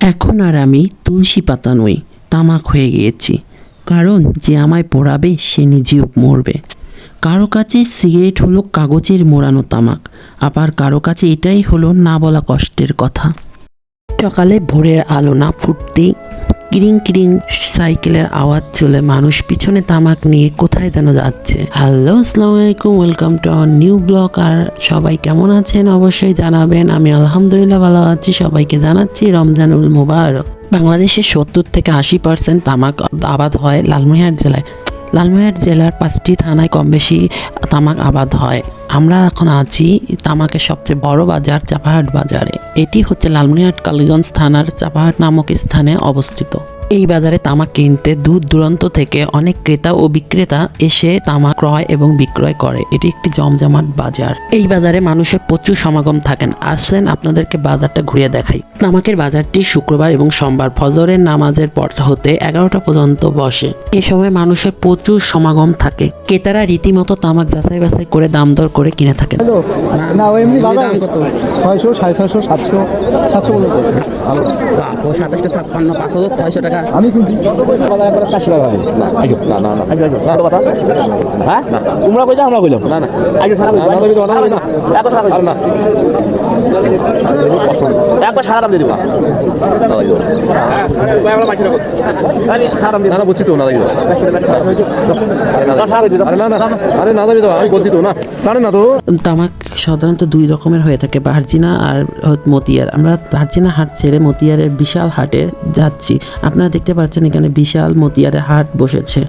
এখন আর আমি তুলসী পাতা নই, তামাক হয়ে গিয়েছি। কারণ যে আমায় পোড়াবে সে নিজেও মরবে। কারো কাছে সিগারেট হলো কাগজের মোড়ানো তামাক, আবার কারো কাছে এটাই হলো না বলা কষ্টের কথা। সকালে ভোরের আলো না ফুটতেই কিরিং কিরিং সাইকেলের আওয়াজ চলে মানুষ পিছনে তামাক নিয়ে কোথায় যেন যাচ্ছে। হ্যালো, আসসালামু আলাইকুম, welcome to our new blog. আর সবাই কেমন আছেন অবশ্যই জানাবেন। আমি আলহামদুলিল্লাহ ভালো আছি। সবাইকে জানাচ্ছি রমজানুল মুবারক। বাংলাদেশের 70 থেকে 80% তামাক আবাদ হয় লালমনিরহাট জেলায়। লালমনিরহাট জেলার 5টি থানায় কম বেশি তামাক আবাদ হয়। আমরা এখন আছি তামাকের সবচেয়ে বড় বাজার চাপাহাট বাজারে। এটি হচ্ছে লালমনিরহাট কালীগঞ্জ থানার চাপাহাট নামক স্থানে অবস্থিত। এই বাজারে তামাক কিনতে দূর দূরান্ত থেকে অনেক ক্রেতা ও বিক্রেতা এসে তামাক ক্রয় এবং বিক্রয় করে। এটি একটি জমজমাট বাজার। এই বাজারে মানুষের প্রচুর সমাগম থাকেন। আসেন আপনাদেরকে বাজারটা ঘুরিয়ে দেখাই। তামাকের বাজারটি শুক্রবার এবং সোমবার ফজরের নামাজের পর হতে 11টা পর্যন্ত বসে। এ সময় মানুষের প্রচুর সমাগম থাকে। ক্রেতারা রীতিমতো তামাক যাচাই বাছাই করে দাম দর করে কিনে থাকেন। না এমনি বাজার কত? 600, 650, 700, 700 বলে তো। 27, 56, 5600 টাকা। আমি কিনছি বাজার একবার 400 টাকা হবে। না আইজো না না না আইজো ভালো কথা। হ্যাঁ তোমরা কইছো আমরা কইলাম না না আইজো সারা না না দিও না না এত সারা আর না একবার সারা দাম দিয়ে দিবা। না দিও আমরা বাকি রাখো আরে সারা দাম দিয়ে না বুঝছি তো না দিও আরে না না আরে না দিও আমি বলছি তো না জানেন না তো। তামাক সাধারণত দুই রকমের হয়ে থাকে, ভার্জিনা আর মতিয়ার। আমরা ভার্জিনা হাট ছেড়ে মতিয়ারের বিশাল হাটে যাচ্ছি। আপনারা দেখতে পাচ্ছেন এখানে বিশাল মতিয়ারের হাট বসেছে।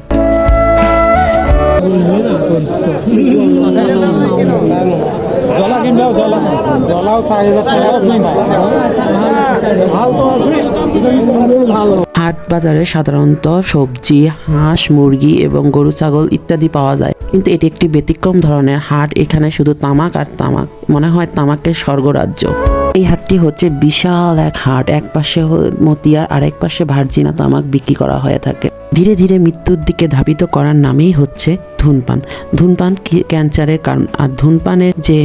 হাট বাজারে সাধারণত সবজি, হাঁস, মুরগি এবং গরু, ছাগল ইত্যাদি পাওয়া যায়। কিন্তু এটি একটি ব্যতিক্রম ধরনের হাট। এখানে শুধু তামাক আর তামাক, মনে হয় তামাকের স্বর্গরাজ্য। এই হাটটি হচ্ছে বিশাল এক হাট। এক পাশে মতিয়ার আর এক পাশে ভার্জিনা তামাক বিক্রি করা হয়ে থাকে। ধীরে ধীরে মৃত্যুর দিকে ধাবিত করার নামেই হচ্ছে ধূমপান। ধূমপান ক্যান্সারের কারণ। আর ধূমপানের যে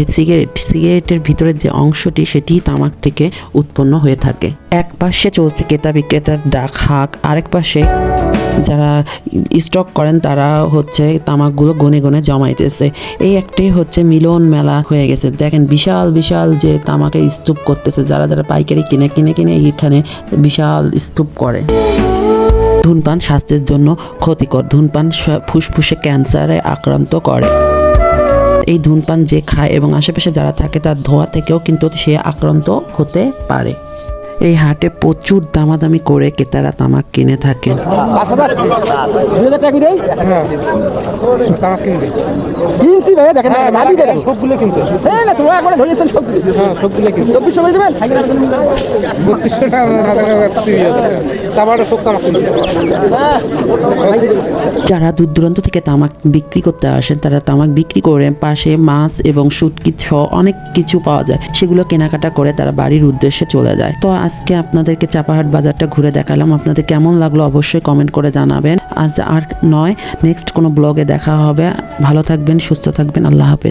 সিগারেটের ভিতরে যে অংশটি সেটি তামাক থেকে উৎপন্ন হয়ে থাকে। এক পাশে চলছে ক্রেতা বিক্রেতার ডাক হাঁক, আরেক পাশে যারা স্টক করেন তারা হচ্ছে তামাকগুলো গনে গনে জমাইতেছে। এই একটাই হচ্ছে মিলন মেলা হয়ে গেছে। দেখেন বিশাল বিশাল যে তামাকের স্তূপ করতেছে। যারা যারা পাইকারি কিনে কিনে কিনে এখানে বিশাল স্তূপ করে। ধূমপান স্বাস্থ্যের জন্য ক্ষতিকর। ধূমপান ফুসফুসে ক্যান্সারে আক্রান্ত করে। এই ধূমপান যে খায় এবং আশেপাশে যারা থাকে তার ধোঁয়া থেকেও কিন্তু সে আক্রান্ত হতে পারে। এই হাটে প্রচুর দামাদামি করে ক্রেতারা তামাক কিনে থাকেন। কিনছি ভাই দেখেন সবগুলো কিনছে না তোমরা একবার ধরেছেন সবগুলো কিনছে 2400 হয়ে যাবেন 3200 টাকা যারা দূর দূরান্ত থেকে তামাক বিক্রি করতে আসেন তারা তামাক বিক্রি করে পাশে মাছ এবং শুটকি সহ অনেক কিছু পাওয়া যায়, সেগুলো কেনাকাটা করে তারা বাড়ির উদ্দেশ্যে চলে যায়। তো আজকে আপনাদেরকে চাপাহাট বাজারটা ঘুরে দেখালাম। আপনাদের কেমন লাগলো অবশ্যই কমেন্ট করে জানাবেন। আজ আর নয়, নেক্সট কোনো ব্লগে দেখা হবে। ভালো থাকবেন, সুস্থ থাকবেন। আল্লাহ হাফেজ।